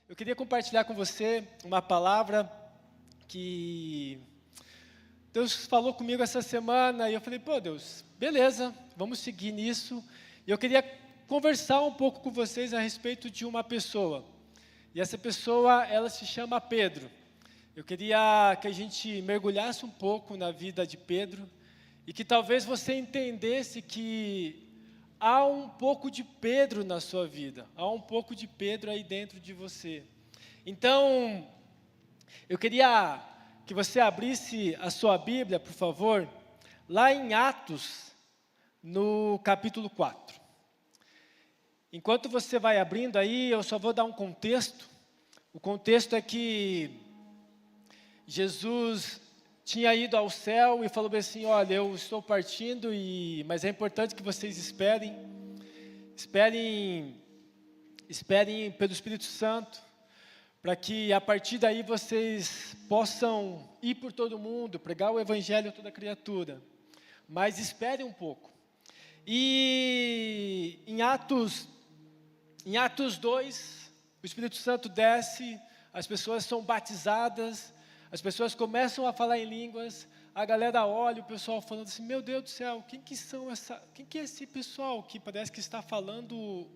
Eu queria compartilhar com você uma palavra que Deus falou comigo essa semana e eu falei, pô Deus, beleza, vamos seguir nisso. E eu queria conversar um pouco com vocês a respeito de uma pessoa. E essa pessoa, ela se chama Pedro. Eu queria que a gente mergulhasse um pouco na vida de Pedro e que talvez você entendesse que há um pouco de Pedro na sua vida, há um pouco de Pedro aí dentro de você. Então, eu queria que você abrisse a sua Bíblia, por favor, lá em Atos, no capítulo 4. Enquanto você vai abrindo aí, eu só vou dar um contexto. O contexto é que Jesus tinha ido ao céu e falou assim, olha, eu estou partindo, mas é importante que vocês esperem pelo Espírito Santo, para que a partir daí vocês possam ir por todo mundo, pregar o Evangelho a toda criatura. Mas esperem um pouco. E em Atos 2, o Espírito Santo desce, as pessoas são batizadas, as pessoas começam a falar em línguas, a galera olha, o pessoal falando assim, meu Deus do céu, quem que é esse pessoal que parece que está falando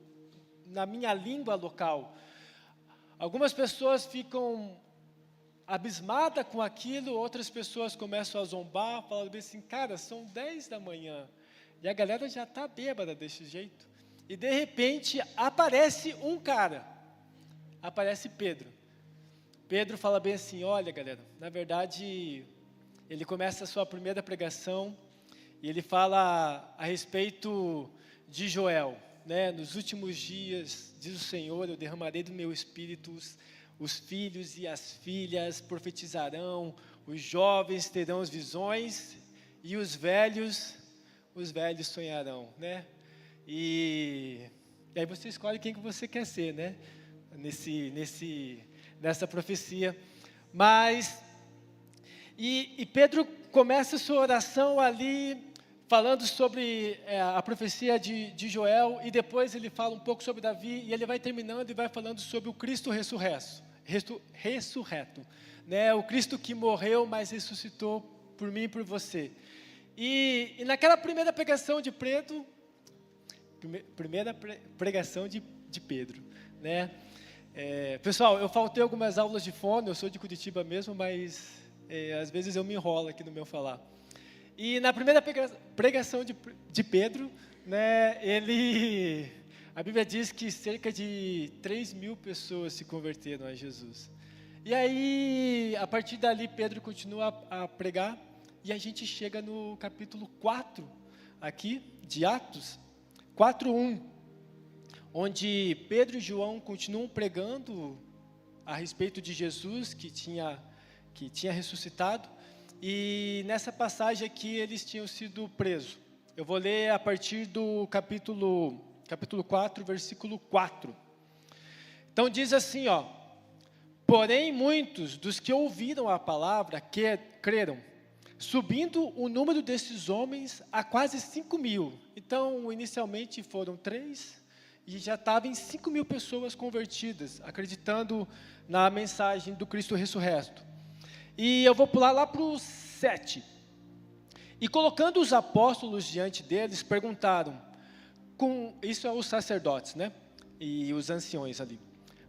na minha língua local? Algumas pessoas ficam abismadas com aquilo, outras pessoas começam a zombar, falando assim, cara, são 10 da manhã, e a galera já está bêbada desse jeito. E de repente aparece um cara, aparece Pedro. Pedro fala bem assim, olha galera, na verdade, ele começa a sua primeira pregação, e ele fala a respeito de Joel, né? Nos últimos dias, diz o Senhor, eu derramarei do meu espírito, os filhos e as filhas profetizarão, os jovens terão as visões, e os velhos sonharão, né? E aí você escolhe quem que você quer ser, né? Nessa profecia. Mas, e Pedro começa a sua oração ali, falando sobre a profecia de Joel, e depois ele fala um pouco sobre Davi, e ele vai terminando e vai falando sobre o Cristo ressurreto, né? O Cristo que morreu, mas ressuscitou por mim e por você. E naquela primeira pregação de Pedro, né? Pessoal, eu faltei algumas aulas de fono, eu sou de Curitiba mesmo, mas às vezes eu me enrolo aqui no meu falar. E na primeira pregação de Pedro, né, a Bíblia diz que cerca de 3.000 pessoas se converteram a Jesus. E aí, a partir dali, Pedro continua a pregar, e a gente chega no capítulo 4, aqui, de Atos, 4:1, onde Pedro e João continuam pregando a respeito de Jesus, que tinha ressuscitado, e nessa passagem aqui eles tinham sido presos. Eu vou ler a partir do capítulo 4, versículo 4. Então diz assim, ó, porém muitos dos que ouviram a palavra creram, subindo o número desses homens a quase 5.000. Então inicialmente foram 3, e já estava em 5.000 pessoas convertidas, acreditando na mensagem do Cristo ressurreto. E eu vou pular lá para o 7. E colocando os apóstolos diante deles, perguntaram, isso é os sacerdotes, né? E os anciões ali.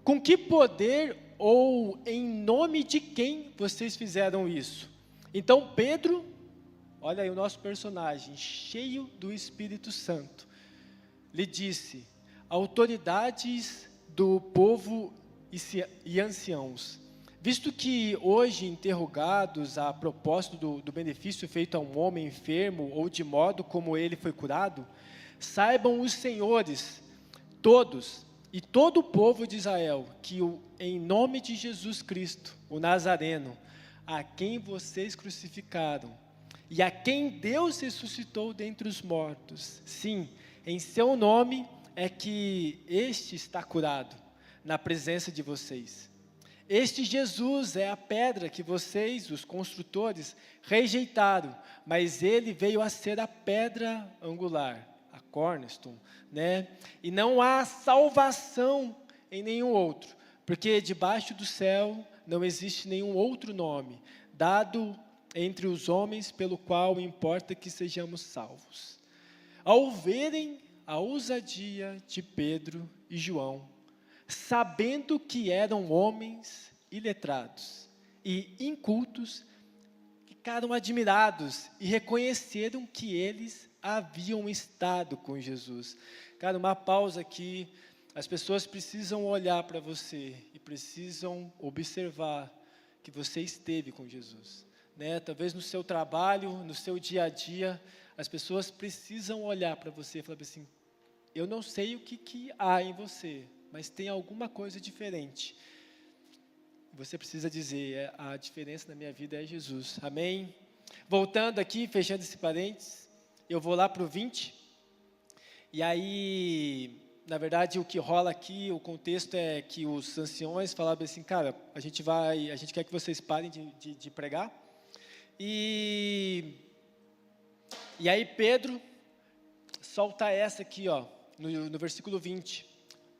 Com que poder ou em nome de quem vocês fizeram isso? Então Pedro, olha aí o nosso personagem, cheio do Espírito Santo, lhe disse, autoridades do povo e anciãos, visto que hoje interrogados a propósito do benefício feito a um homem enfermo ou de modo como ele foi curado, saibam os senhores, todos e todo o povo de Israel, que em nome de Jesus Cristo, o Nazareno, a quem vocês crucificaram e a quem Deus ressuscitou dentre os mortos, sim, em seu nome é que este está curado na presença de vocês. Este Jesus é a pedra que vocês, os construtores, rejeitaram, mas ele veio a ser a pedra angular, a cornerstone, né? E não há salvação em nenhum outro, porque debaixo do céu não existe nenhum outro nome dado entre os homens pelo qual importa que sejamos salvos. Ao verem a ousadia de Pedro e João, sabendo que eram homens iletrados e incultos, ficaram admirados e reconheceram que eles haviam estado com Jesus. Cara, uma pausa aqui. As pessoas precisam olhar para você e precisam observar que você esteve com Jesus, né? Talvez no seu trabalho, no seu dia a dia, as pessoas precisam olhar para você e falar assim: eu não sei o que há em você, mas tem alguma coisa diferente. Você precisa dizer: a diferença na minha vida é Jesus. Amém? Voltando aqui, fechando esse parênteses, eu vou lá para o 20. E aí, na verdade, o que rola aqui, o contexto é que os anciões falavam assim: cara, a gente quer que vocês parem de pregar. E aí Pedro solta essa aqui, ó, no versículo 20.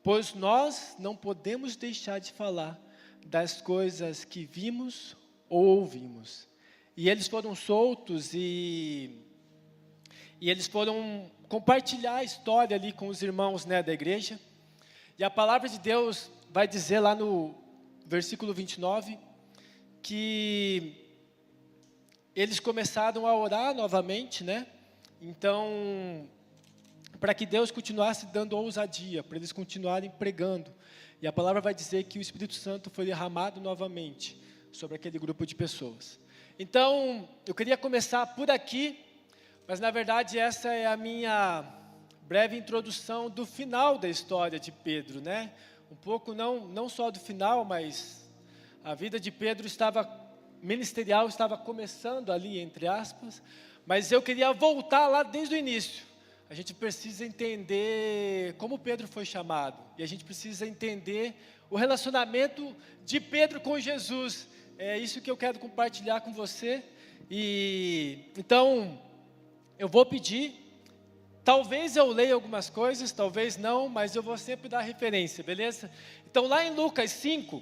Pois nós não podemos deixar de falar das coisas que vimos ou ouvimos. E eles foram soltos e eles foram compartilhar a história ali com os irmãos, né, da igreja. E a palavra de Deus vai dizer lá no versículo 29, que eles começaram a orar novamente, né? Então, para que Deus continuasse dando ousadia, para eles continuarem pregando. E a palavra vai dizer que o Espírito Santo foi derramado novamente sobre aquele grupo de pessoas. Então, eu queria começar por aqui, mas na verdade essa é a minha breve introdução do final da história de Pedro, né? Um pouco não só do final, mas a vida de Pedro ministerial estava começando ali, entre aspas, mas eu queria voltar lá desde o início. A gente precisa entender como Pedro foi chamado, e a gente precisa entender o relacionamento de Pedro com Jesus. É isso que eu quero compartilhar com você. E então eu vou pedir, talvez eu leia algumas coisas, talvez não, mas eu vou sempre dar referência, beleza? Então lá em Lucas 5,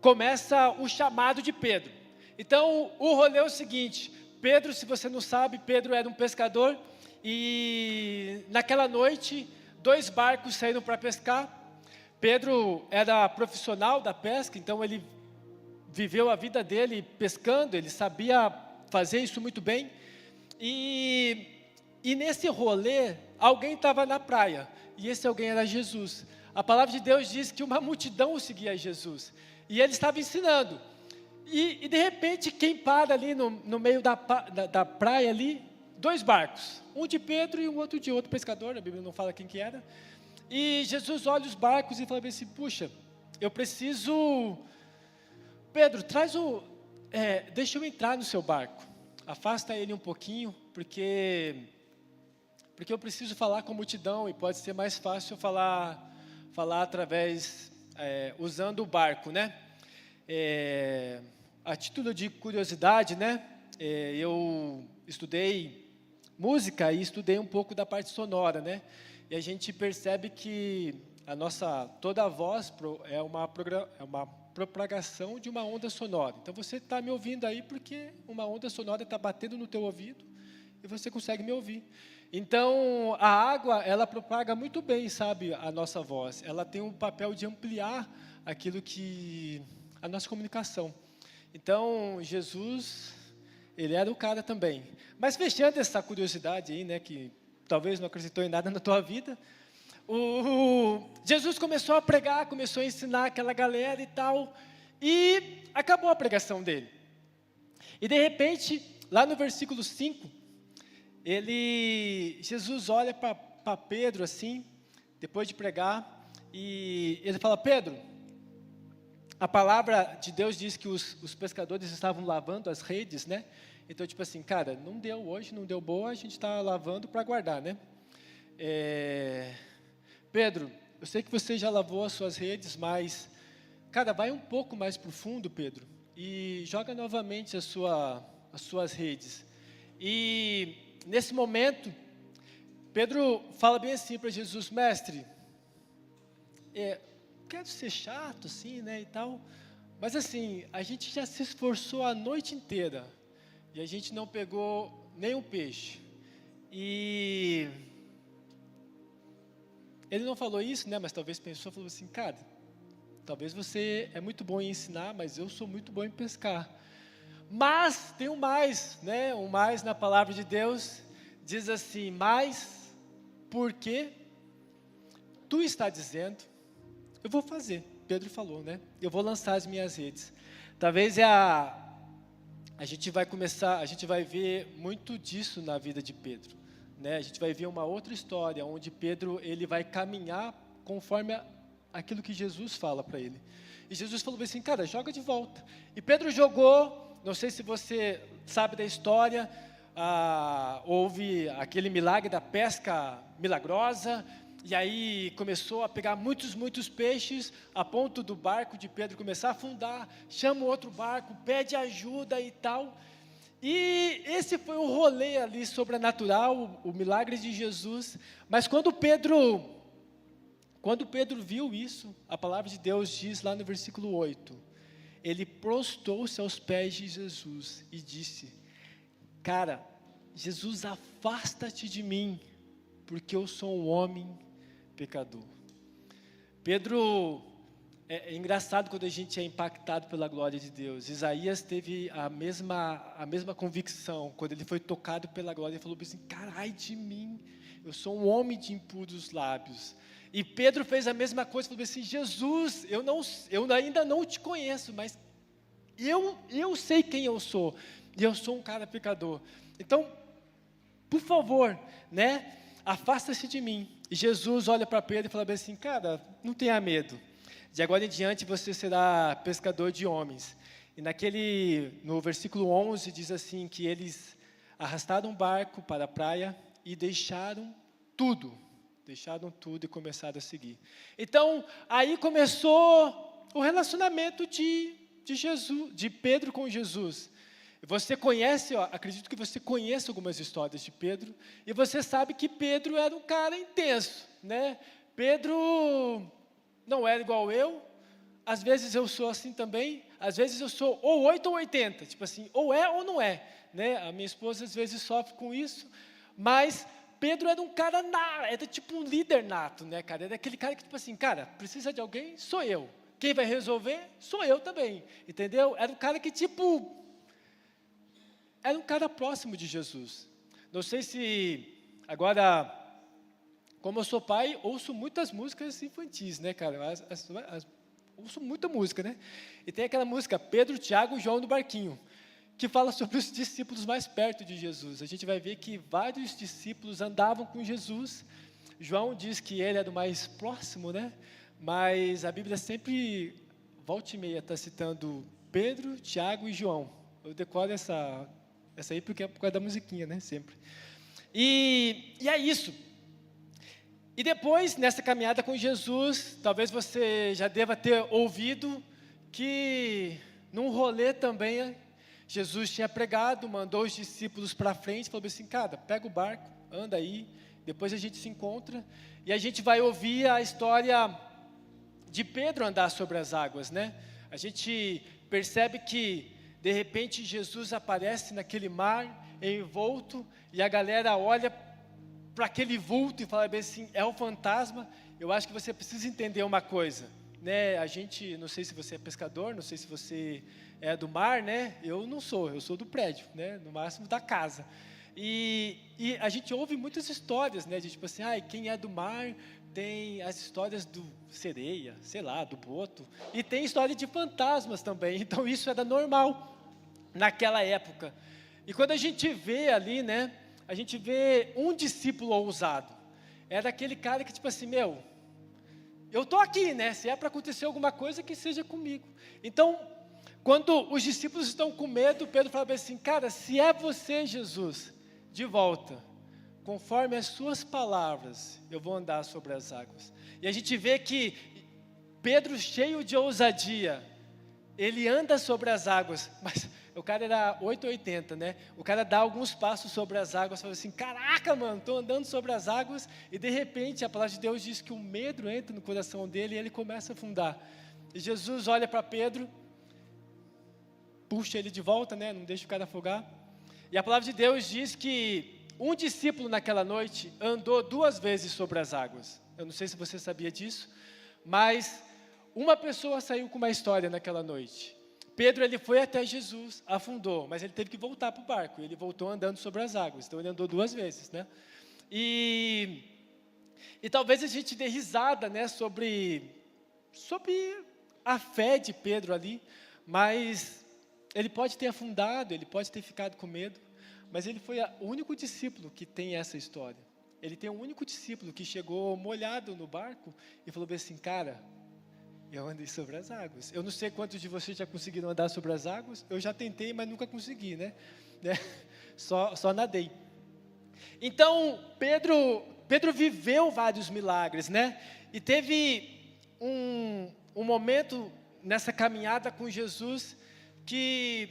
começa o chamado de Pedro. Então o rolê é o seguinte: Pedro, se você não sabe, Pedro era um pescador, e naquela noite 2 barcos saíram para pescar. Pedro era profissional da pesca, então ele viveu a vida dele pescando, ele sabia fazer isso muito bem. E nesse rolê, alguém estava na praia, e esse alguém era Jesus. A palavra de Deus diz que uma multidão seguia Jesus, e ele estava ensinando. E de repente, quem para ali no meio da praia ali? 2 barcos, um de Pedro e um outro de outro pescador, a Bíblia não fala quem que era. E Jesus olha os barcos e fala assim: puxa, eu preciso... Pedro, deixa eu entrar no seu barco. Afasta ele um pouquinho, porque eu preciso falar com a multidão, e pode ser mais fácil falar através, usando o barco, né? A título de curiosidade, né? Eu estudei música e estudei um pouco da parte sonora, né? E a gente percebe que toda a voz é uma propagação de uma onda sonora. Então você está me ouvindo aí porque uma onda sonora está batendo no teu ouvido e você consegue me ouvir. Então a água, ela propaga muito bem, sabe, a nossa voz. Ela tem um papel de ampliar a nossa comunicação. Então Jesus, ele era o cara também. Mas fechando essa curiosidade aí, né, que talvez não acreditou em nada na tua vida, Jesus começou a pregar, começou a ensinar aquela galera e tal, e acabou a pregação dele. E de repente, lá no versículo 5, Jesus olha para Pedro assim, depois de pregar, e ele fala: Pedro, a palavra de Deus diz que os pescadores estavam lavando as redes, né? Então, tipo assim, cara, não deu hoje, não deu boa, a gente está lavando para guardar, né? Pedro, eu sei que você já lavou as suas redes, mas, cara, vai um pouco mais profundo, Pedro, e joga novamente as suas redes. E nesse momento, Pedro fala bem assim para Jesus: mestre, quero ser chato, assim, né, e tal. Mas assim, a gente já se esforçou a noite inteira e a gente não pegou nenhum peixe. E ele não falou isso, né, mas talvez pensou, falou assim, cara, talvez você é muito bom em ensinar, mas eu sou muito bom em pescar. Mas tem um mais, né, um mais na palavra de Deus, diz assim, mas porque tu está dizendo, eu vou fazer. Pedro falou, né? Eu vou lançar as minhas redes. Talvez a gente vai ver muito disso na vida de Pedro, né? A gente vai ver uma outra história onde Pedro ele vai caminhar conforme aquilo que Jesus fala para ele. E Jesus falou assim, cara, joga de volta. E Pedro jogou. Não sei se você sabe da história. Houve aquele milagre da pesca milagrosa. E aí começou a pegar muitos peixes, a ponto do barco de Pedro começar a afundar, chama o outro barco, pede ajuda e tal. E esse foi o rolê ali sobrenatural, o milagre de Jesus. Mas quando Pedro viu isso, a palavra de Deus diz lá no versículo 8, ele prostrou-se aos pés de Jesus e disse, cara, Jesus, afasta-te de mim, porque eu sou um homem pecador. Pedro, é engraçado quando a gente é impactado pela glória de Deus. Isaías teve a mesma convicção, quando ele foi tocado pela glória, ele falou assim, carai de mim, eu sou um homem de impuros lábios. E Pedro fez a mesma coisa, falou assim, Jesus, eu ainda não te conheço, mas eu sei quem eu sou, e eu sou um cara pecador. Então, por favor, né, afasta-se de mim. E Jesus olha para Pedro e fala bem assim, cara, não tenha medo. De agora em diante você será pescador de homens. E no versículo 11 diz assim, que eles arrastaram um barco para a praia e deixaram tudo e começaram a seguir. Então, aí começou o relacionamento de Pedro com Jesus. Você conhece, acredito que você conhece algumas histórias de Pedro, e você sabe que Pedro era um cara intenso, né? Pedro não era igual eu, às vezes eu sou assim também, às vezes eu sou ou 8 ou 80, tipo assim, ou é ou não é, né? A minha esposa às vezes sofre com isso, mas Pedro era um cara era tipo um líder nato, né, cara? Era aquele cara que tipo assim, cara, precisa de alguém? Sou eu. Quem vai resolver? Sou eu também, entendeu? Era um cara que era um cara próximo de Jesus. Não sei se, agora, como eu sou pai, ouço muitas músicas infantis, né, cara? Ouço muita música, né? E tem aquela música, Pedro, Tiago e João no barquinho, que fala sobre os discípulos mais perto de Jesus. A gente vai ver que vários discípulos andavam com Jesus. João diz que ele é do mais próximo, né? Mas a Bíblia sempre, volta e meia, está citando Pedro, Tiago e João. Eu decoro essa aí porque é por causa da musiquinha, né? Sempre. E é isso. E depois, nessa caminhada com Jesus, talvez você já deva ter ouvido que num rolê também, Jesus tinha pregado, mandou os discípulos para frente, falou assim, cara, pega o barco, anda aí, depois a gente se encontra, e a gente vai ouvir a história de Pedro andar sobre as águas, né? A gente percebe que de repente Jesus aparece naquele mar envolto e a galera olha para aquele vulto e fala bem assim, é um fantasma. Eu acho que você precisa entender uma coisa, né? A gente, não sei se você é pescador, não sei se você é do mar, né? Eu não sou, eu sou do prédio, né? No máximo da casa. E a gente ouve muitas histórias, né? De tipo assim, quem é do mar tem as histórias do sereia, sei lá, do boto, e tem história de fantasmas também. Então isso era normal naquela época. E quando a gente vê ali, né, a gente vê um discípulo ousado. Era aquele cara que tipo assim, eu estou aqui, né, se é para acontecer alguma coisa, que seja comigo. Então, quando os discípulos estão com medo, Pedro fala assim, cara, se é você, Jesus, de volta, conforme as suas palavras, eu vou andar sobre as águas. E a gente vê que Pedro, cheio de ousadia, ele anda sobre as águas, mas o cara era 880, né? O cara dá alguns passos sobre as águas, fala assim, caraca, mano, estou andando sobre as águas, e de repente a palavra de Deus diz que o medo entra no coração dele e ele começa a afundar. E Jesus olha para Pedro, puxa ele de volta, né? Não deixa o cara afogar. E a palavra de Deus diz que um discípulo naquela noite andou 2 vezes sobre as águas. Eu não sei se você sabia disso, mas uma pessoa saiu com uma história naquela noite. Pedro, ele foi até Jesus, afundou, mas ele teve que voltar para o barco. Ele voltou andando sobre as águas, então ele andou 2 vezes, né? E talvez a gente dê risada, né, sobre a fé de Pedro ali, mas ele pode ter afundado, ele pode ter ficado com medo, mas ele foi o único discípulo que tem essa história. Ele tem um único discípulo que chegou molhado no barco e falou assim, cara, eu andei sobre as águas. Eu não sei quantos de vocês já conseguiram andar sobre as águas, eu já tentei, mas nunca consegui, né? Só nadei. Então, Pedro viveu vários milagres, né? E teve um momento nessa caminhada com Jesus, que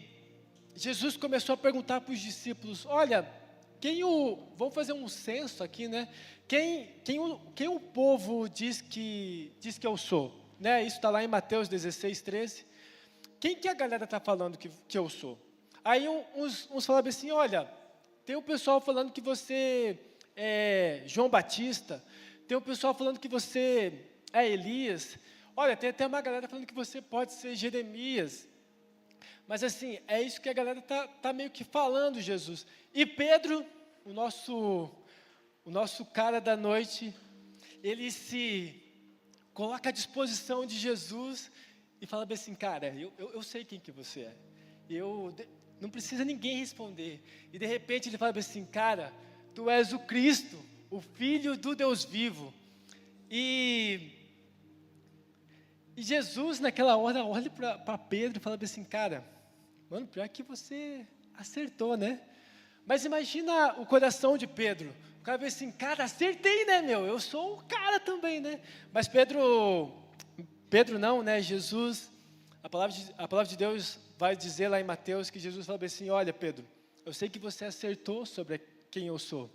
Jesus começou a perguntar para os discípulos, olha, vamos fazer um censo aqui, né? Quem o povo diz que eu sou? Né? Isso está lá em Mateus 16, 13. Quem que a galera está falando que eu sou? Aí uns falavam assim, olha, tem o pessoal falando que você é João Batista, tem o pessoal falando que você é Elias, olha, tem até uma galera falando que você pode ser Jeremias. Mas assim, é isso que a galera tá meio que falando, Jesus. E Pedro, o nosso cara da noite, ele se coloca à disposição de Jesus e fala bem assim, cara, eu sei quem que você é. Não precisa ninguém responder. E de repente ele fala bem assim, cara, tu és o Cristo, o Filho do Deus vivo. E Jesus naquela hora olha para Pedro e fala bem assim, cara, mano, pior que você acertou, né? Mas imagina o coração de Pedro. O cara vê assim, cara, acertei, né, meu? Eu sou o cara também, né? Mas Pedro não, né? Jesus, a palavra de Deus vai dizer lá em Mateus que Jesus fala assim, olha, Pedro, eu sei que você acertou sobre quem eu sou,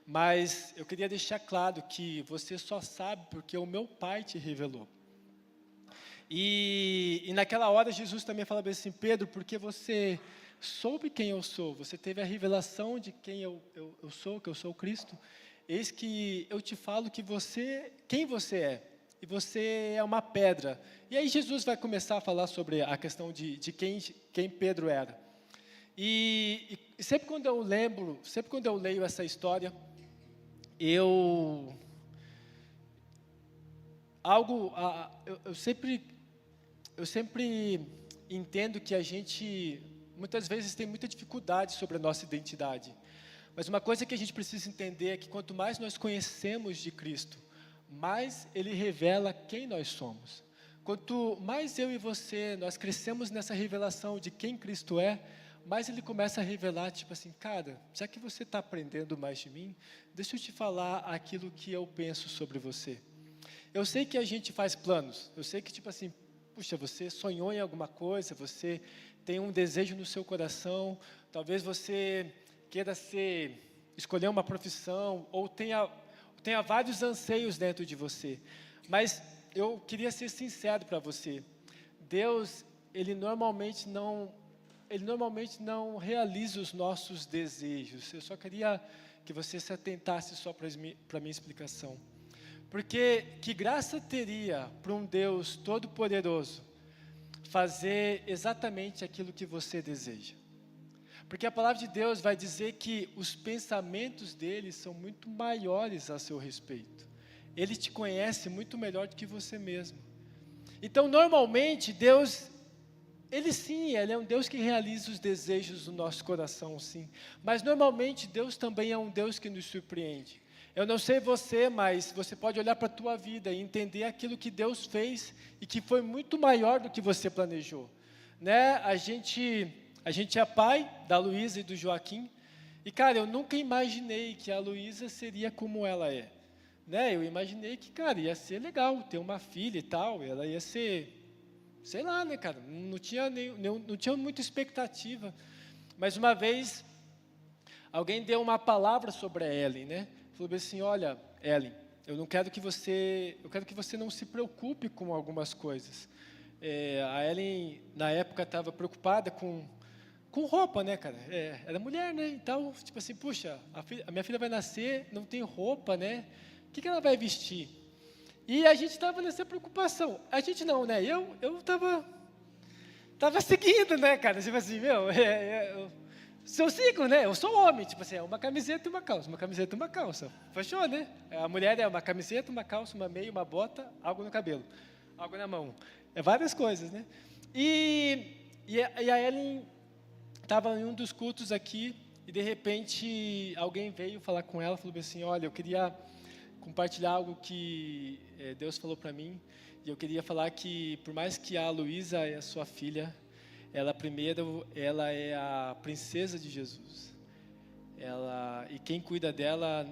mas eu queria deixar claro que você só sabe porque o meu Pai te revelou. E naquela hora Jesus também fala assim, Pedro, porque você soube quem eu sou, você teve a revelação de quem eu sou, que eu sou o Cristo, eis que eu te falo quem você é, e você é uma pedra. E aí Jesus vai começar a falar sobre a questão de quem Pedro era. E sempre quando eu leio essa história, eu sempre entendo que a gente, muitas vezes, tem muita dificuldade sobre a nossa identidade. Mas uma coisa que a gente precisa entender é que quanto mais nós conhecemos de Cristo, mais Ele revela quem nós somos. Quanto mais eu e você, nós crescemos nessa revelação de quem Cristo é, mais Ele começa a revelar, tipo assim, cara, já que você está aprendendo mais de mim, deixa eu te falar aquilo que eu penso sobre você. Eu sei que a gente faz planos, eu sei que, tipo assim, puxa, você sonhou em alguma coisa, você tem um desejo no seu coração, talvez você queira escolher uma profissão, ou tenha vários anseios dentro de você. Mas eu queria ser sincero para você. Deus, Ele normalmente não realiza os nossos desejos. Eu só queria que você se atentasse só para a minha explicação. Porque que graça teria para um Deus todo-poderoso fazer exatamente aquilo que você deseja? Porque a palavra de Deus vai dizer que os pensamentos dele são muito maiores a seu respeito. Ele te conhece muito melhor do que você mesmo. Então, normalmente, Deus, Ele é um Deus que realiza os desejos do nosso coração, sim. Mas, normalmente, Deus também é um Deus que nos surpreende. Eu não sei você, mas você pode olhar para a tua vida e entender aquilo que Deus fez e que foi muito maior do que você planejou. Né? A gente é pai da Luísa e do Joaquim, e cara, eu nunca imaginei que a Luísa seria como ela é. Né? Eu imaginei que, cara, ia ser legal ter uma filha e tal, ela ia ser sei lá, né, cara, não tinha, não tinha muita expectativa. Mas uma vez, alguém deu uma palavra sobre a Ellen, né? Falou assim, olha, Ellen, eu quero que você não se preocupe com algumas coisas. A Ellen, na época, estava preocupada com roupa, né, cara? Era mulher, né? Então, tipo assim, puxa, a minha filha vai nascer, não tem roupa, né? O que ela vai vestir? E a gente estava nessa preocupação. A gente não, né? Eu tava seguindo, né, cara? Tipo assim, se eu sigo, né? Eu sou homem, tipo assim, é uma camiseta e uma calça, uma camiseta e uma calça. Fechou, né? A mulher é uma camiseta, uma calça, uma meia, uma bota, algo no cabelo, algo na mão. É várias coisas, né? E a Ellen estava em um dos cultos aqui e de repente alguém veio falar com ela, falou assim, olha, eu queria compartilhar algo que Deus falou para mim e eu queria falar que por mais que a Luísa é a sua filha, ela é a princesa de Jesus. E quem cuida dela,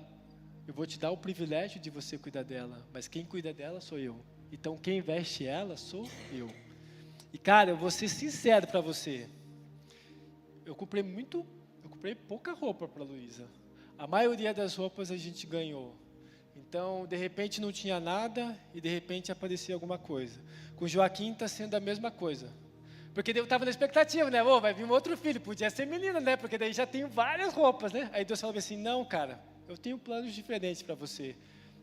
eu vou te dar o privilégio de você cuidar dela, mas quem cuida dela sou eu. Então quem veste ela sou eu. E cara, eu vou ser sincero para você. Eu comprei pouca roupa para a Luísa. A maioria das roupas a gente ganhou. Então, de repente não tinha nada e de repente aparecia alguma coisa. Com o Joaquim está sendo a mesma coisa. Porque eu estava na expectativa, né? Vai vir um outro filho, podia ser menina, né? Porque daí já tenho várias roupas, né? Aí Deus falou assim, não, cara, eu tenho planos diferentes para você.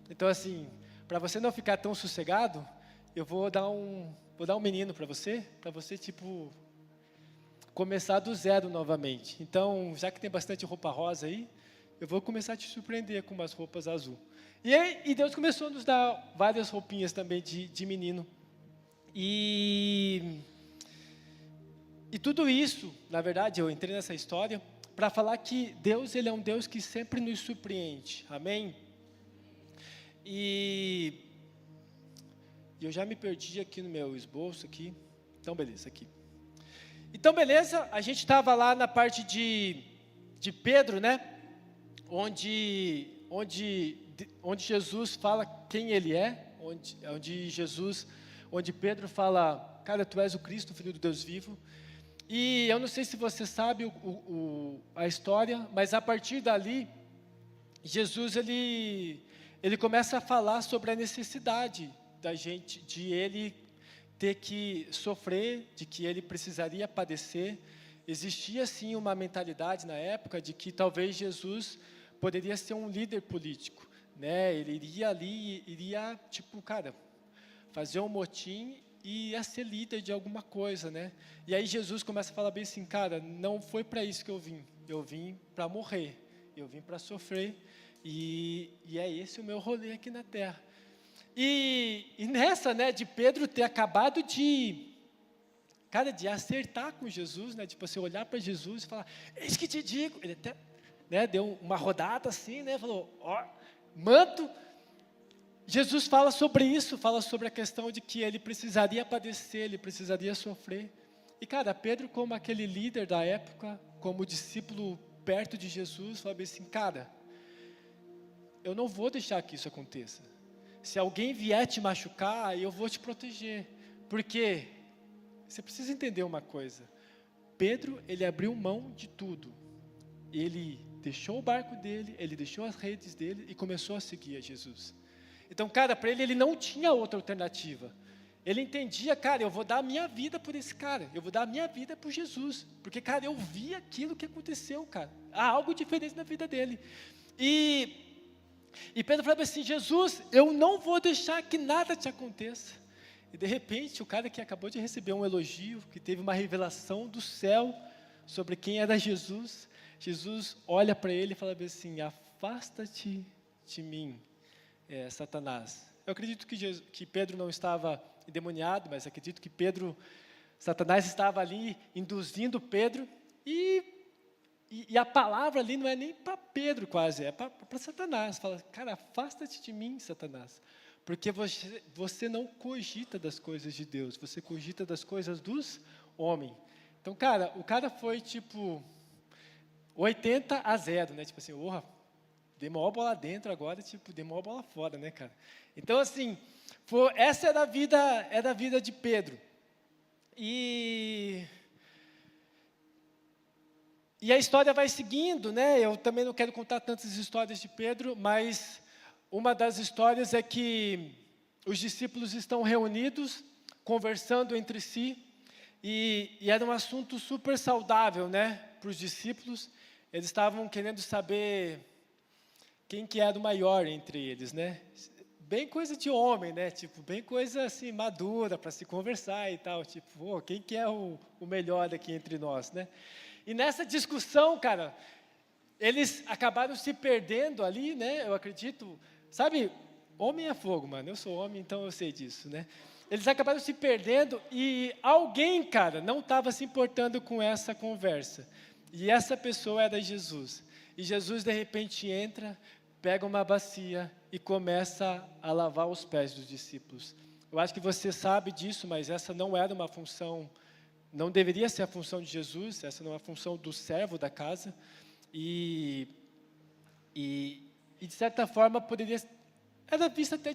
Então, assim, para você não ficar tão sossegado, eu vou dar um menino para você, tipo, começar do zero novamente. Então, já que tem bastante roupa rosa aí, eu vou começar a te surpreender com umas roupas azul. E Deus começou a nos dar várias roupinhas também de menino. E tudo isso, na verdade, eu entrei nessa história para falar que Deus, Ele é um Deus que sempre nos surpreende. Amém? E eu já me perdi aqui no meu esboço aqui. Então, beleza, aqui. Então, beleza, a gente estava lá na parte de Pedro, né? Onde Jesus fala quem Ele é, onde Pedro fala, cara, Tu és o Cristo, Filho do Deus vivo. E eu não sei se você sabe a história, mas a partir dali, Jesus, ele começa a falar sobre a necessidade da gente, de Ele ter que sofrer, de que Ele precisaria padecer. Existia, sim, uma mentalidade na época de que talvez Jesus poderia ser um líder político, né? Ele iria, tipo, cara, fazer um motim e ia ser líder de alguma coisa, né? E aí Jesus começa a falar bem assim, cara, não foi para isso que eu vim para morrer, eu vim para sofrer, e é esse o meu rolê aqui na terra. E nessa, né, de Pedro ter acabado de acertar com Jesus, né, tipo assim, olhar para Jesus e falar, eis que te digo, ele até, né, deu uma rodada assim, né, falou, ó, manto. Jesus fala sobre isso, fala sobre a questão de que ele precisaria padecer, ele precisaria sofrer. E, cara, Pedro, como aquele líder da época, como discípulo perto de Jesus, falou assim, cara, eu não vou deixar que isso aconteça. Se alguém vier te machucar, eu vou te proteger. Porque você precisa entender uma coisa. Pedro, ele abriu mão de tudo. Ele deixou o barco dele, ele deixou as redes dele e começou a seguir a Jesus. Então, cara, para ele não tinha outra alternativa. Ele entendia, cara, eu vou dar a minha vida por esse cara. Eu vou dar a minha vida por Jesus. Porque, cara, eu vi aquilo que aconteceu, cara. Há algo diferente na vida dele. E Pedro falava assim, Jesus, eu não vou deixar que nada te aconteça. E de repente, o cara que acabou de receber um elogio, que teve uma revelação do céu sobre quem era Jesus, Jesus olha para ele e fala assim, afasta-te de mim, Satanás. Eu acredito que Pedro não estava endemoniado, mas acredito que Satanás estava ali induzindo Pedro, e a palavra ali não é nem para Pedro quase, é para Satanás. Fala, cara, afasta-te de mim, Satanás, porque você não cogita das coisas de Deus, você cogita das coisas dos homens. Então, cara, o cara foi tipo 80-0, né? Tipo assim, dei maior bola dentro agora, tipo, dei maior bola fora, né, cara? Então, assim, essa era a vida de Pedro. E a história vai seguindo, né? Eu também não quero contar tantas histórias de Pedro, mas uma das histórias é que os discípulos estão reunidos, conversando entre si, e era um assunto super saudável, né? Para os discípulos, eles estavam querendo saber quem que era o maior entre eles, né? Bem coisa de homem, né? Tipo, bem coisa assim, madura, para se conversar e tal. Tipo, oh, quem que é o melhor aqui entre nós, né? E nessa discussão, cara, eles acabaram se perdendo ali, né? Eu acredito, sabe, homem é fogo, mano. Eu sou homem, então eu sei disso, né? Eles acabaram se perdendo e alguém, cara, não estava se importando com essa conversa. E essa pessoa era Jesus. E Jesus, de repente, entra, pega uma bacia e começa a lavar os pés dos discípulos. Eu acho que você sabe disso, mas essa não era uma função, não deveria ser a função de Jesus, essa não é a função do servo da casa. E de certa forma, era vista até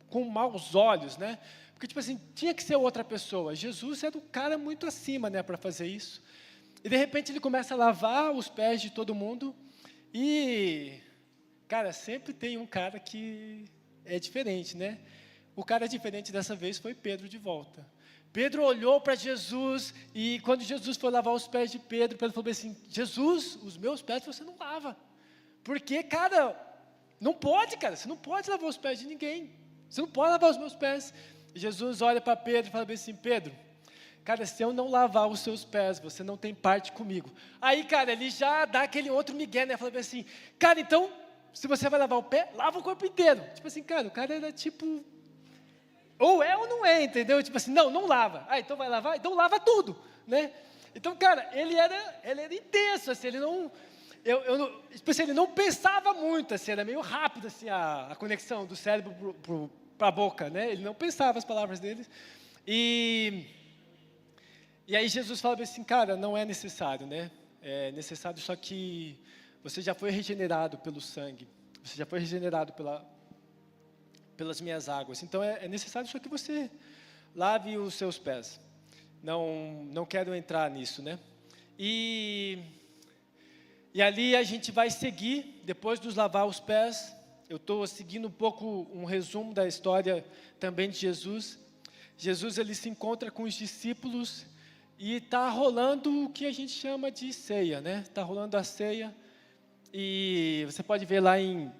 com maus olhos, né? Porque, tipo assim, tinha que ser outra pessoa. Jesus era um cara muito acima, né, para fazer isso. E, de repente, ele começa a lavar os pés de todo mundo. E, cara, sempre tem um cara que é diferente, né? O cara diferente dessa vez foi Pedro de volta. Pedro olhou para Jesus e quando Jesus foi lavar os pés de Pedro, Pedro falou assim, Jesus, os meus pés você não lava. Porque, cara, não pode, cara, você não pode lavar os pés de ninguém. Você não pode lavar os meus pés. E Jesus olha para Pedro e fala assim, Pedro, cara, se eu não lavar os seus pés, você não tem parte comigo. Aí, cara, ele já dá aquele outro migué, né? Fala assim, cara, então, se você vai lavar o pé, lava o corpo inteiro. Tipo assim, cara, o cara era tipo, ou é ou não é, entendeu? Tipo assim, não lava. Ah, então vai lavar? Então lava tudo, né? Então, cara, ele era intenso, assim, ele não... tipo assim, ele não pensava muito, assim, era meio rápido assim, a conexão do cérebro para a boca, né? Ele não pensava as palavras dele. E aí Jesus fala assim, cara, não é necessário, né? É necessário só que você já foi regenerado pelo sangue, você já foi regenerado pelas minhas águas. Então é necessário só que você lave os seus pés. Não quero entrar nisso, né? E ali a gente vai seguir, depois dos lavar os pés, eu estou seguindo um pouco um resumo da história também de Jesus. Jesus, ele se encontra com os discípulos e está rolando o que a gente chama de ceia, né? Está rolando a ceia e você pode ver lá em...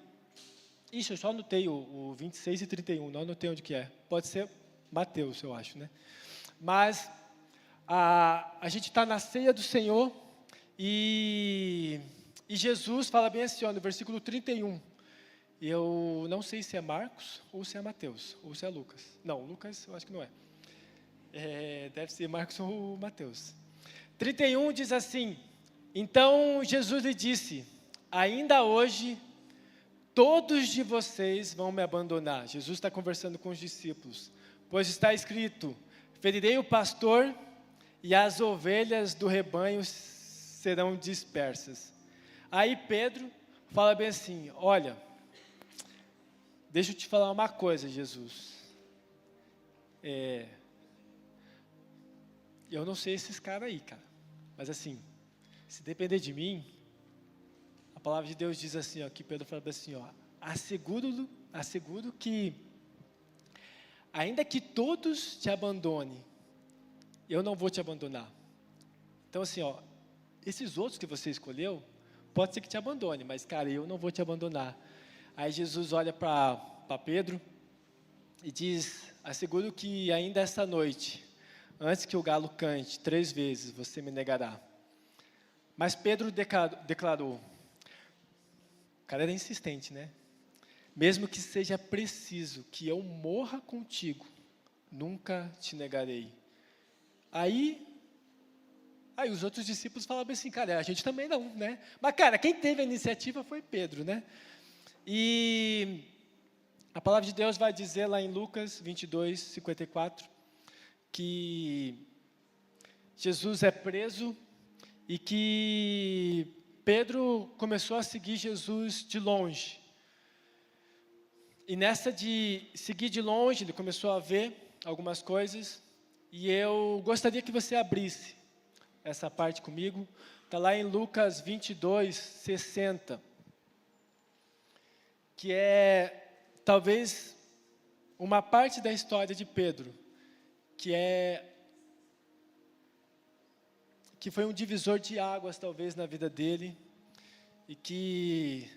Ixi, eu só anotei o 26 e 31, não anotei onde que é. Pode ser Mateus, eu acho, né? Mas a gente está na ceia do Senhor e Jesus fala bem assim, ó, no versículo 31. Eu não sei se é Marcos ou se é Mateus, ou se é Lucas. Não, Lucas eu acho que não é. Deve ser Marcos ou Mateus. 31 diz assim, então Jesus lhe disse, ainda hoje todos de vocês vão me abandonar. Jesus está conversando com os discípulos. Pois está escrito, ferirei o pastor e as ovelhas do rebanho serão dispersas. Aí Pedro fala bem assim, olha, deixa eu te falar uma coisa, Jesus. Eu não sei esses caras aí, cara. Mas assim, se depender de mim, a palavra de Deus diz assim, ó, que Pedro fala assim, ó, asseguro que, ainda que todos te abandonem, eu não vou te abandonar. Então assim, ó, esses outros que você escolheu, pode ser que te abandone, mas cara, eu não vou te abandonar. Aí Jesus olha para Pedro e diz, asseguro que ainda esta noite, antes que o galo cante 3 vezes, você me negará. Mas Pedro declarou, o cara era insistente, né? Mesmo que seja preciso que eu morra contigo, nunca te negarei. Aí os outros discípulos falavam assim, cara, a gente também não, né? Mas, cara, quem teve a iniciativa foi Pedro, né? E a palavra de Deus vai dizer lá em Lucas 22, 54, que Jesus é preso e que Pedro começou a seguir Jesus de longe. E nessa de seguir de longe, ele começou a ver algumas coisas E eu gostaria que você abrisse essa parte comigo. Está lá em Lucas 22, 60. Que é, talvez, uma parte da história de Pedro. Que foi um divisor de águas, talvez, na vida dele. E que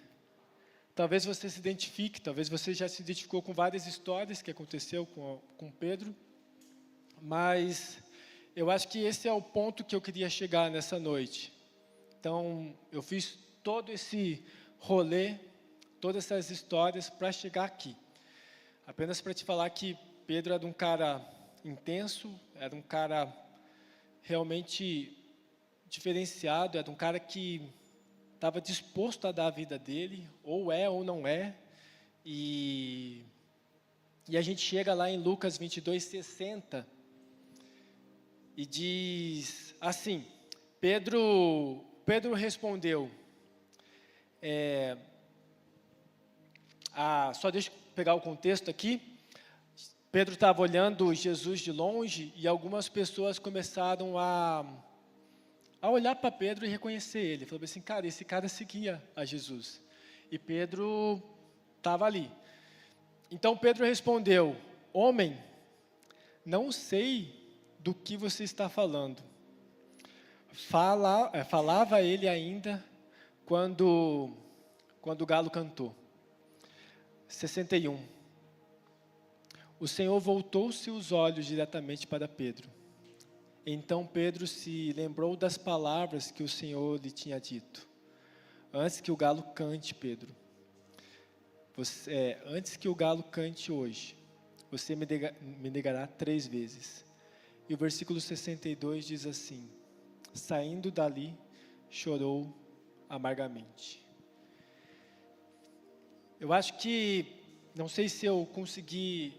talvez você se identifique, talvez você já se identificou com várias histórias que aconteceu com Pedro. Mas eu acho que esse é o ponto que eu queria chegar nessa noite. Então, eu fiz todo esse rolê, todas essas histórias para chegar aqui. Apenas para te falar que Pedro era um cara intenso, era um cara realmente diferenciado, era um cara que estava disposto a dar a vida dele, ou é ou não é. E a gente chega lá em Lucas 22, 60, e diz assim, Pedro respondeu, só deixa eu pegar o contexto aqui. Pedro estava olhando Jesus de longe e algumas pessoas começaram a olhar para Pedro e reconhecer ele. Falou assim, cara, esse cara seguia a Jesus. E Pedro estava ali. Então Pedro respondeu, homem, não sei do que você está falando. Falava ele ainda quando o galo cantou. 61. O Senhor voltou-se os olhos diretamente para Pedro. Então Pedro se lembrou das palavras que o Senhor lhe tinha dito. Antes que o galo cante, Pedro. Antes que o galo cante hoje, você me negará 3 vezes. E o versículo 62 diz assim, saindo dali, chorou amargamente. Eu acho que, não sei se eu consegui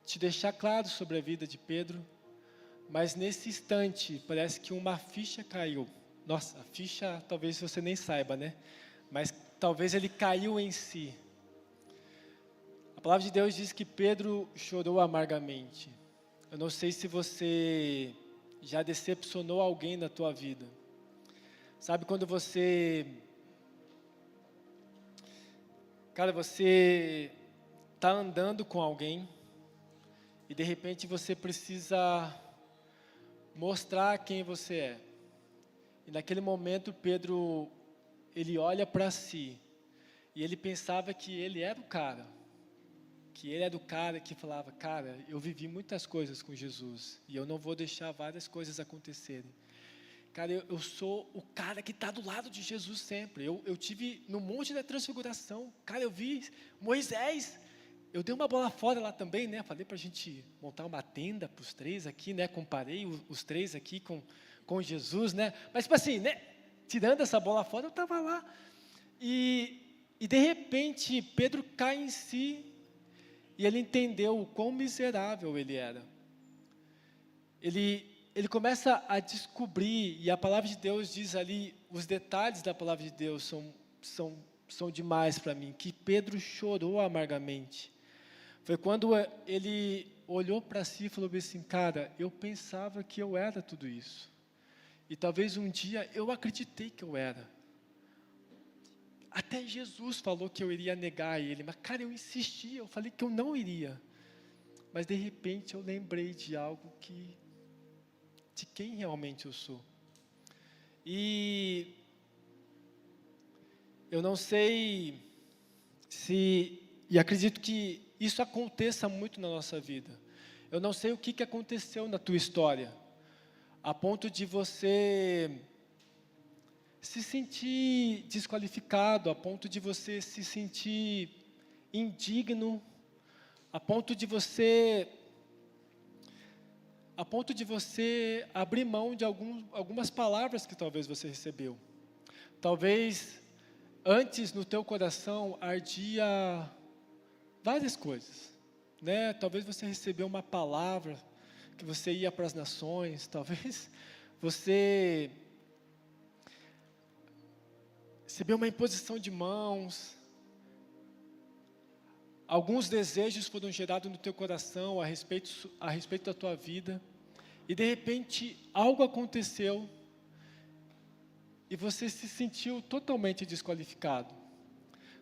te deixar claro sobre a vida de Pedro, mas nesse instante, parece que uma ficha caiu. Nossa, a ficha talvez você nem saiba, né? Mas talvez ele caiu em si. A palavra de Deus diz que Pedro chorou amargamente. Eu não sei se você já decepcionou alguém na tua vida. Sabe quando você está andando com alguém e de repente você precisa mostrar quem você é. E naquele momento Pedro, ele olha para si e ele pensava que ele era o cara. Que ele era o cara que falava, cara, eu vivi muitas coisas com Jesus e eu não vou deixar várias coisas acontecerem. Cara, eu sou o cara que está do lado de Jesus sempre. Eu tive no Monte da Transfiguração. Cara, eu vi Moisés. Eu dei uma bola fora lá também, né? Falei para a gente montar uma tenda para os 3 aqui, né? Comparei os 3 aqui com Jesus, né? Mas tipo assim, né? Tirando essa bola fora, eu estava lá. E de repente, Pedro cai em si e ele entendeu o quão miserável ele era. Ele começa a descobrir, e a palavra de Deus diz ali, os detalhes da palavra de Deus são demais para mim, que Pedro chorou amargamente. Foi quando ele olhou para si e falou assim, cara, eu pensava que eu era tudo isso. E talvez um dia eu acreditei que eu era. Até Jesus falou que eu iria negar ele, mas cara, eu insisti, eu falei que eu não iria. Mas de repente eu lembrei de algo de quem realmente eu sou. E eu não sei e acredito que isso aconteça muito na nossa vida. Eu não sei o que aconteceu na tua história, a ponto de você se sentir desqualificado, a ponto de você se sentir indigno, a ponto de você abrir mão de algumas palavras que talvez você recebeu. Talvez antes no teu coração ardia várias coisas, né? Talvez você recebeu uma palavra que você ia para as nações, talvez você recebeu uma imposição de mãos, alguns desejos foram gerados no teu coração a respeito da tua vida, e de repente algo aconteceu e você se sentiu totalmente desqualificado.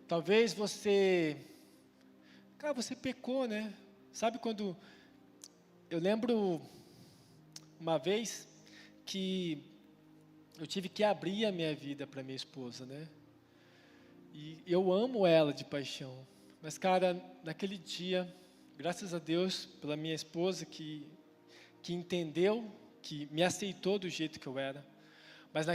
Talvez você pecou, né? Sabe quando, eu lembro uma vez que eu tive que abrir a minha vida para minha esposa, né? E eu amo ela de paixão. Mas, cara, naquele dia, graças a Deus pela minha esposa que entendeu, que me aceitou do jeito que eu era. Mas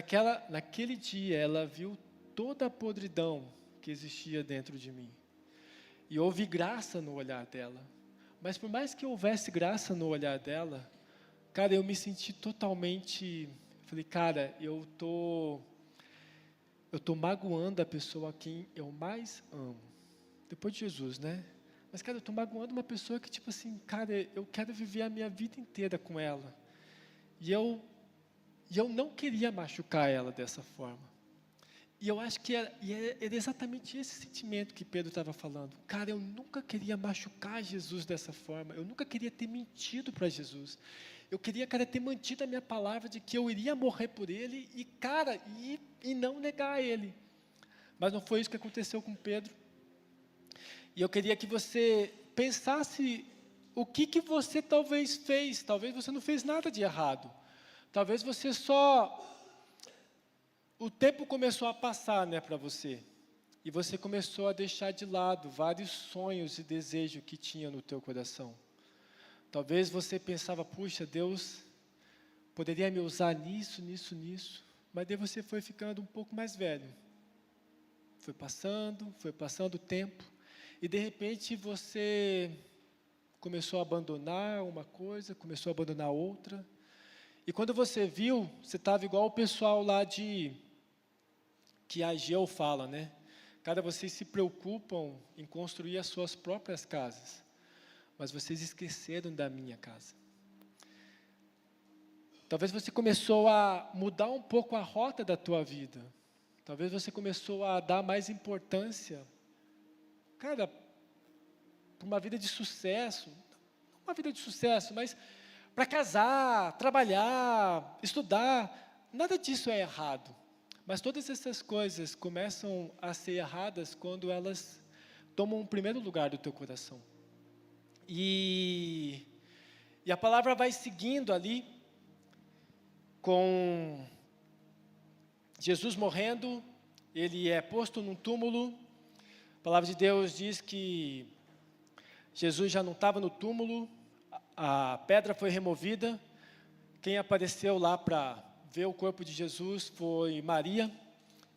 naquele dia, ela viu toda a podridão que existia dentro de mim. E houve graça no olhar dela. Mas por mais que houvesse graça no olhar dela, cara, eu me senti totalmente... Falei, cara, eu tô magoando a pessoa a quem eu mais amo. Depois de Jesus, né? Mas, cara, eu estou magoando uma pessoa que, tipo assim, cara, eu quero viver a minha vida inteira com ela. E eu não queria machucar ela dessa forma. E eu acho que era exatamente esse sentimento que Pedro estava falando. Cara, eu nunca queria machucar Jesus dessa forma. Eu nunca queria ter mentido para Jesus. Eu queria, cara, ter mantido a minha palavra de que eu iria morrer por ele e, cara, e não negar ele. Mas não foi isso que aconteceu com Pedro. E eu queria que você pensasse o que você talvez fez. Talvez você não fez nada de errado. Talvez você só... O tempo começou a passar, né, para você. E você começou a deixar de lado vários sonhos e desejos que tinha no teu coração. Talvez você pensava, puxa, Deus poderia me usar nisso. Mas daí você foi ficando um pouco mais velho. Foi passando o tempo. E de repente você começou a abandonar uma coisa, começou a abandonar outra. E quando você viu, você estava igual o pessoal lá que a Ageu fala, né? Cara, vocês se preocupam em construir as suas próprias casas, mas vocês esqueceram da minha casa. Talvez você começou a mudar um pouco a rota da tua vida. Talvez você começou a dar mais importância, cara, para uma vida de sucesso. Não uma vida de sucesso, mas para casar, trabalhar, estudar. Nada disso é errado. Mas todas essas coisas começam a ser erradas quando elas tomam o primeiro lugar do teu coração. E a palavra vai seguindo ali, com Jesus morrendo, ele é posto num túmulo. A palavra de Deus diz que Jesus já não estava no túmulo, a pedra foi removida. Quem apareceu lá para ver o corpo de Jesus foi Maria.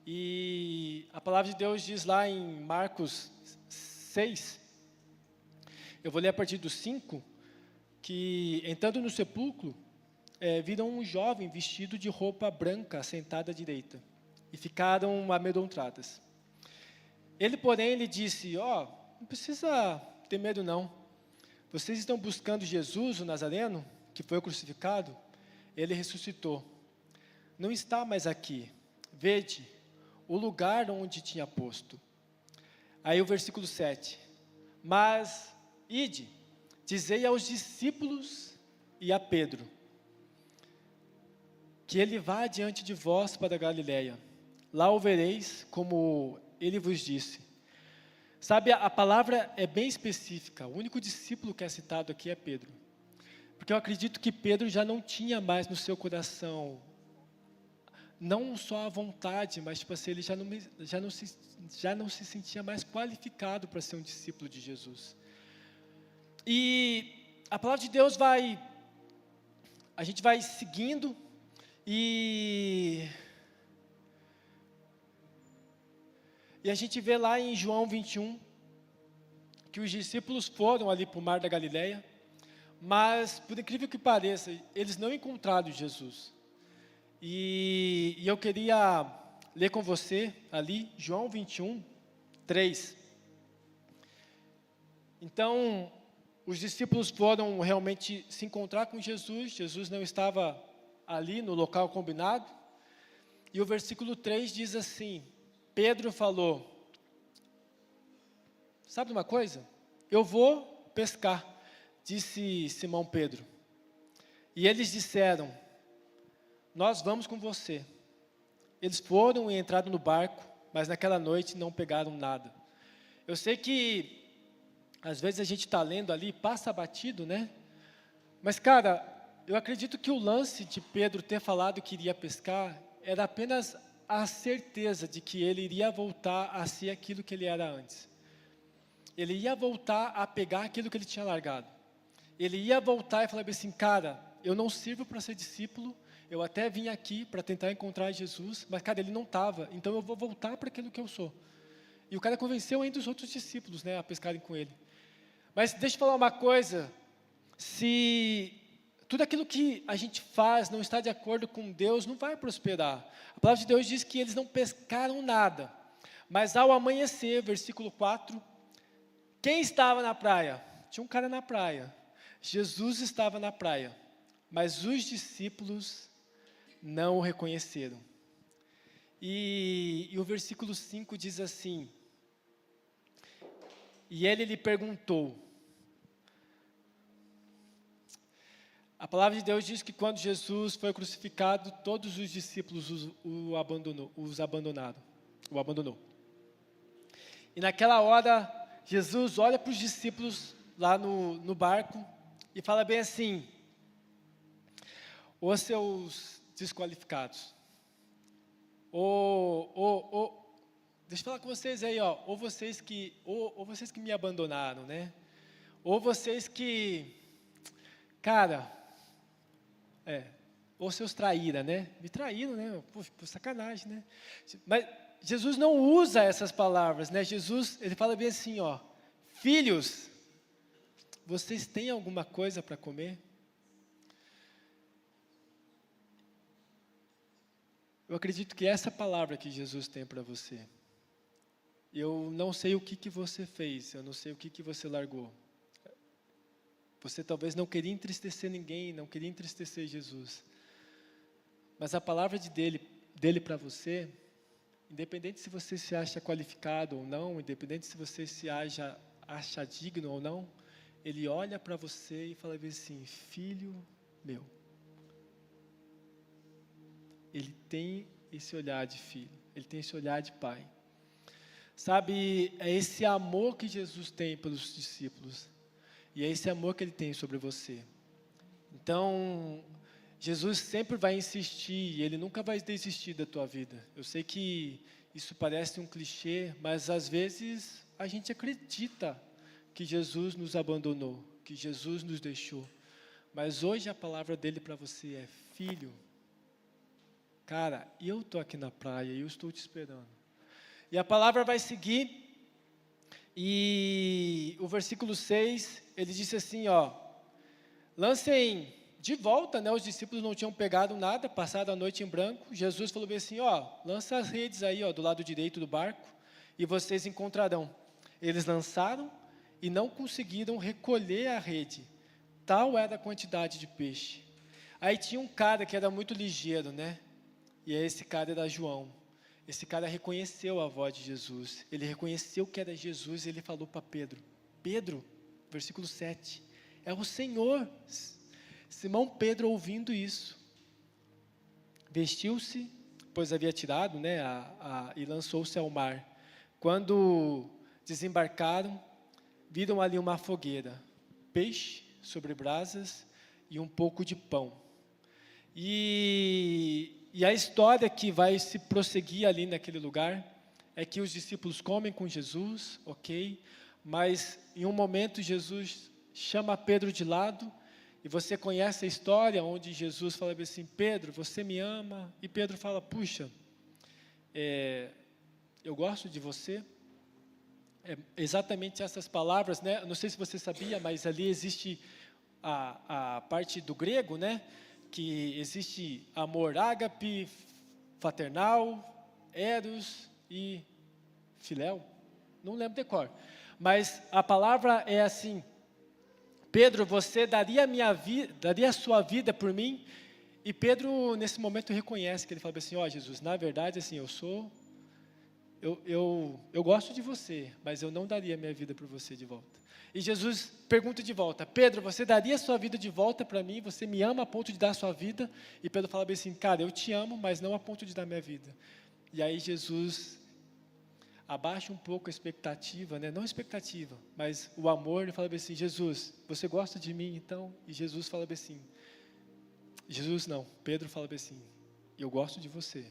E a palavra de Deus diz lá em Marcos 6, eu vou ler a partir do 5, que entrando no sepulcro, viram um jovem vestido de roupa branca sentado à direita, e ficaram amedrontadas. Ele, porém, lhe disse, não precisa ter medo não, vocês estão buscando Jesus, o Nazareno, que foi crucificado? Ele ressuscitou, não está mais aqui, vede o lugar onde tinha posto. Aí o versículo 7, mas ide, dizei aos discípulos e a Pedro, que ele vá diante de vós para a Galileia, lá o vereis como ele vos disse. Sabe, a palavra é bem específica, o único discípulo que é citado aqui é Pedro. Porque eu acredito que Pedro já não tinha mais no seu coração, não só a vontade, mas tipo assim, ele já não se sentia mais qualificado para ser um discípulo de Jesus. E a palavra de Deus a gente vai seguindo, e a gente vê lá em João 21, que os discípulos foram ali para o mar da Galileia, mas, por incrível que pareça, eles não encontraram Jesus. E eu queria ler com você ali, João 21, 3. Então, os discípulos foram realmente se encontrar com Jesus. Jesus não estava ali no local combinado. E o versículo 3 diz assim, Pedro falou, sabe uma coisa? Eu vou pescar, disse Simão Pedro. E eles disseram, nós vamos com você. Eles foram e entraram no barco, mas naquela noite não pegaram nada. Eu sei que, às vezes a gente está lendo ali, passa batido, né? Mas, cara, eu acredito que o lance de Pedro ter falado que iria pescar era apenas a certeza de que ele iria voltar a ser aquilo que ele era antes. Ele ia voltar a pegar aquilo que ele tinha largado. Ele ia voltar e falar assim, cara, eu não sirvo para ser discípulo, eu até vim aqui para tentar encontrar Jesus, mas, cara, ele não estava, então eu vou voltar para aquilo que eu sou. E o cara convenceu ainda os outros discípulos, né, a pescarem com ele. Mas deixa eu falar uma coisa, se tudo aquilo que a gente faz não está de acordo com Deus, não vai prosperar. A palavra de Deus diz que eles não pescaram nada. Mas ao amanhecer, versículo 4, quem estava na praia? Tinha um cara na praia. Jesus estava na praia, mas os discípulos não o reconheceram. E o versículo 5 diz assim, e ele lhe perguntou. A palavra de Deus diz que quando Jesus foi crucificado, todos os discípulos o abandonou. E naquela hora, Jesus olha para os discípulos lá no barco e fala bem assim, os seus desqualificados, deixa eu falar com vocês aí, ó, ou vocês que me abandonaram, né? Ou vocês que, cara, ou seus traíra, né? Me traíram, né? Por sacanagem, né? Mas Jesus não usa essas palavras, né? Jesus, ele fala bem assim, ó, filhos, vocês têm alguma coisa para comer? Eu acredito que essa palavra que Jesus tem para você, eu não sei o que você fez, eu não sei o que você largou. Você talvez não queria entristecer ninguém, não queria entristecer Jesus. Mas a palavra dele para você, independente se você se acha qualificado ou não, independente se você se acha digno ou não, ele olha para você e fala assim, filho meu. Ele tem esse olhar de filho, ele tem esse olhar de pai. Sabe, é esse amor que Jesus tem pelos discípulos. E é esse amor que ele tem sobre você. Então, Jesus sempre vai insistir, ele nunca vai desistir da tua vida. Eu sei que isso parece um clichê, mas às vezes a gente acredita que Jesus nos abandonou, que Jesus nos deixou. Mas hoje a palavra dele para você é, filho, cara, eu estou aqui na praia e eu estou te esperando. E a palavra vai seguir, e o versículo 6, ele disse assim, ó, lancem de volta, né, os discípulos não tinham pegado nada, passado a noite em branco, Jesus falou bem assim, ó, lança as redes aí, ó, do lado direito do barco, e vocês encontrarão. Eles lançaram e não conseguiram recolher a rede, tal era a quantidade de peixe. Aí tinha um cara que era muito ligeiro, né, e esse cara era João. Esse cara reconheceu a voz de Jesus, ele reconheceu que era Jesus e ele falou para Pedro, Pedro, versículo 7, é o Senhor. Simão Pedro ouvindo isso, vestiu-se, pois havia tirado, né, e lançou-se ao mar. Quando desembarcaram, viram ali uma fogueira, peixe sobre brasas e um pouco de pão. E a história que vai se prosseguir ali naquele lugar é que os discípulos comem com Jesus, ok? Mas em um momento Jesus chama Pedro de lado e você conhece a história onde Jesus fala assim, Pedro, você me ama? E Pedro fala, puxa, eu gosto de você. Exatamente essas palavras, né? Não sei se você sabia, mas ali existe a parte do grego, né? Que existe amor ágape, fraternal, eros e filéu, não lembro de cor, mas a palavra é assim, Pedro, você daria a sua vida por mim? E Pedro nesse momento reconhece que ele fala assim, ó Jesus, na verdade assim, eu sou eu gosto de você, mas eu não daria minha vida por você de volta. E Jesus pergunta de volta, Pedro, você daria a sua vida de volta para mim? Você me ama a ponto de dar a sua vida? E Pedro fala bem assim, cara, eu te amo, mas não a ponto de dar minha vida. E aí Jesus abaixa um pouco a expectativa, né? Não a expectativa, mas o amor, ele fala bem assim, Jesus, você gosta de mim então? E Jesus fala bem assim, Pedro fala bem assim, eu gosto de você.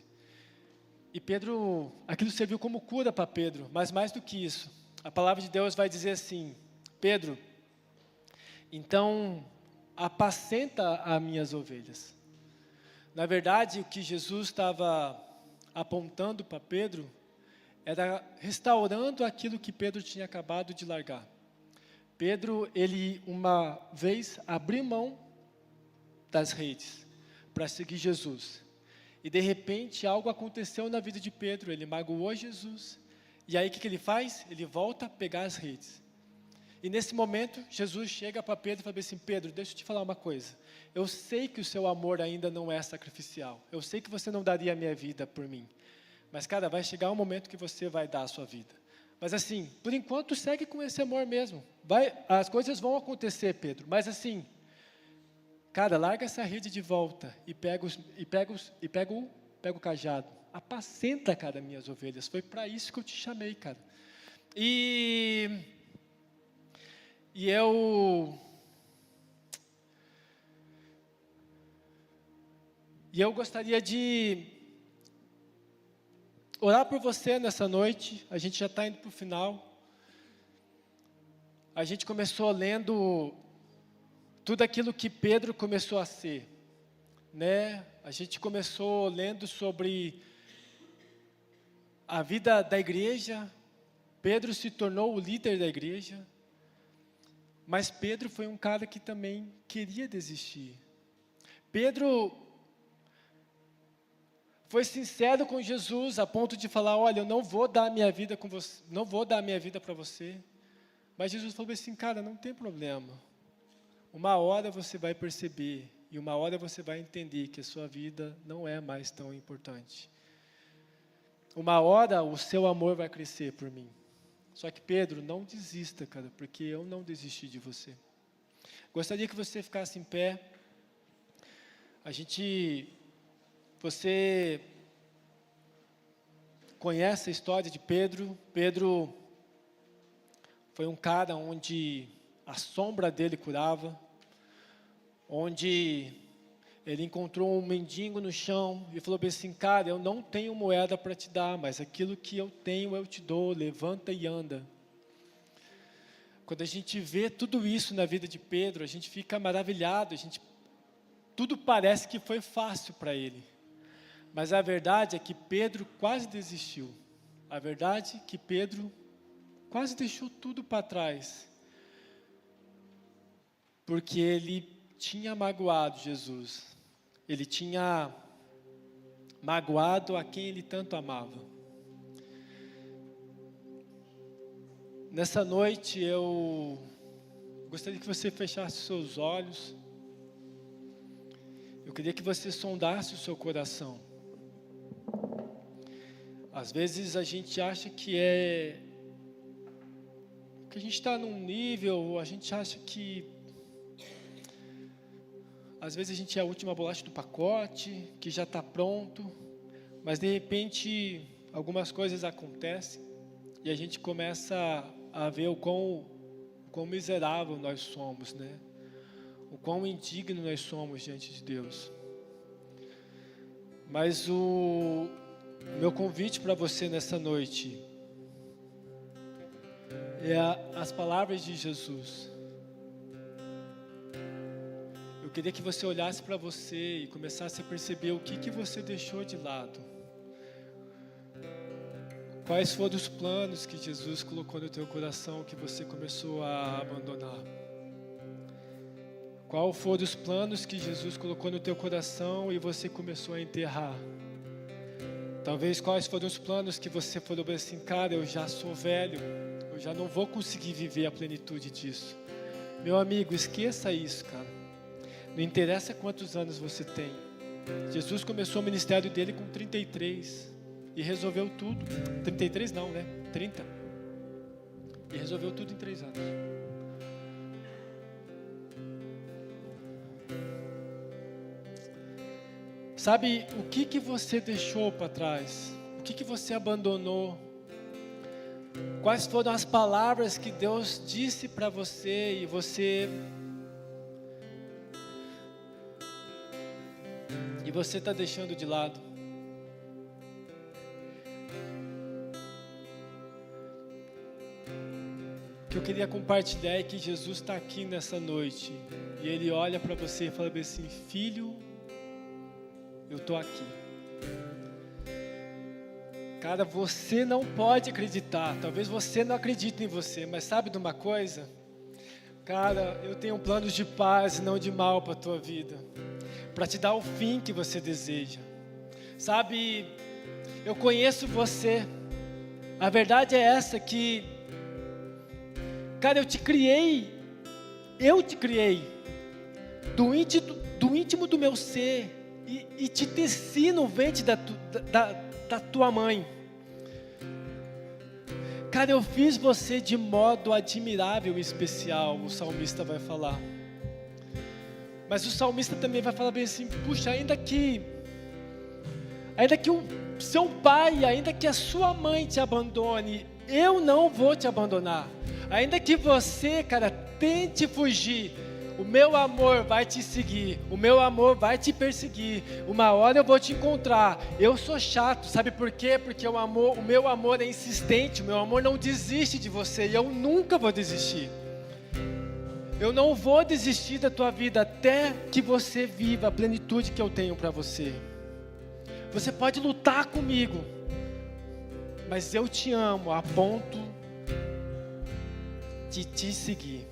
E Pedro, aquilo serviu como cura para Pedro, mas mais do que isso, a palavra de Deus vai dizer assim, Pedro, então apacenta as minhas ovelhas. Na verdade, o que Jesus estava apontando para Pedro, era restaurando aquilo que Pedro tinha acabado de largar. Pedro, ele uma vez abriu mão das redes para seguir Jesus. E de repente algo aconteceu na vida de Pedro, ele magoou Jesus. E aí o que ele faz? Ele volta a pegar as redes. E nesse momento, Jesus chega para Pedro e fala assim, Pedro, deixa eu te falar uma coisa. Eu sei que o seu amor ainda não é sacrificial. Eu sei que você não daria a minha vida por mim. Mas, cara, vai chegar um momento que você vai dar a sua vida. Mas assim, por enquanto, segue com esse amor mesmo. As coisas vão acontecer, Pedro. Mas assim, cara, larga essa rede de volta e pega o cajado. Apacenta, cara, minhas ovelhas. Foi para isso que eu te chamei, cara. E eu gostaria de orar por você nessa noite. A gente já está indo para o final. A gente começou lendo tudo aquilo que Pedro começou a ser, né? A gente começou lendo sobre a vida da igreja. Pedro se tornou o líder da igreja. Mas Pedro foi um cara que também queria desistir. Pedro foi sincero com Jesus a ponto de falar, olha, eu não vou dar a minha vida com você, não vou dar a minha vida para você. Mas Jesus falou assim, cara, não tem problema. Uma hora você vai perceber e uma hora você vai entender que a sua vida não é mais tão importante. Uma hora o seu amor vai crescer por mim. Só que Pedro, não desista, cara, porque eu não desisti de você. Gostaria que você ficasse em pé. Você conhece a história de Pedro. Pedro foi um cara onde a sombra dele curava, onde ele encontrou um mendigo no chão e falou assim, cara, eu não tenho moeda para te dar, mas aquilo que eu tenho eu te dou, levanta e anda. Quando a gente vê tudo isso na vida de Pedro, a gente fica maravilhado, tudo parece que foi fácil para ele. Mas a verdade é que Pedro quase desistiu. A verdade é que Pedro quase deixou tudo para trás. Porque ele tinha magoado Jesus. Ele tinha magoado a quem ele tanto amava. Nessa noite eu gostaria que você fechasse seus olhos. Eu queria que você sondasse o seu coração. Às vezes a gente acha que a gente está num nível, a gente acha que às vezes a gente é a última bolacha do pacote, que já está pronto, mas de repente algumas coisas acontecem e a gente começa a ver o quão miserável nós somos, né? O quão indigno nós somos diante de Deus. Mas o meu convite para você nessa noite é as palavras de Jesus. Eu queria que você olhasse para você e começasse a perceber o que você deixou de lado. Quais foram os planos que Jesus colocou no teu coração que você começou a abandonar? Quais foram os planos que Jesus colocou no teu coração e você começou a enterrar? Talvez quais foram os planos que você falou assim, cara, eu já sou velho, eu já não vou conseguir viver a plenitude disso. Meu amigo, esqueça isso, cara. Não interessa quantos anos você tem. Jesus começou o ministério dele com 33. e resolveu tudo. 33 não, né? 30. E resolveu tudo em 3 anos. Sabe, o que você deixou para trás? O que você abandonou? Quais foram as palavras que Deus disse para você e você está deixando de lado? O que eu queria compartilhar é que Jesus está aqui nessa noite e Ele olha para você e fala assim: filho, eu estou aqui. Cara, você não pode acreditar, talvez você não acredite em você, mas sabe de uma coisa? Cara, eu tenho planos de paz e não de mal para a tua vida, para te dar o fim que você deseja. Sabe, eu conheço você, a verdade é essa que, cara, eu te criei do íntimo do meu ser e te teci no ventre da tua mãe. Cara, eu fiz você de modo admirável e especial, o salmista vai falar. Mas o salmista também vai falar bem assim: puxa, ainda que o seu pai, ainda que a sua mãe te abandone, eu não vou te abandonar. Ainda que você, cara, tente fugir, o meu amor vai te seguir, o meu amor vai te perseguir, uma hora eu vou te encontrar. Eu sou chato, sabe por quê? Porque o meu amor é insistente, o meu amor não desiste de você, e eu nunca vou desistir. Eu não vou desistir da tua vida até que você viva a plenitude que eu tenho para você. Você pode lutar comigo, mas eu te amo a ponto de te seguir.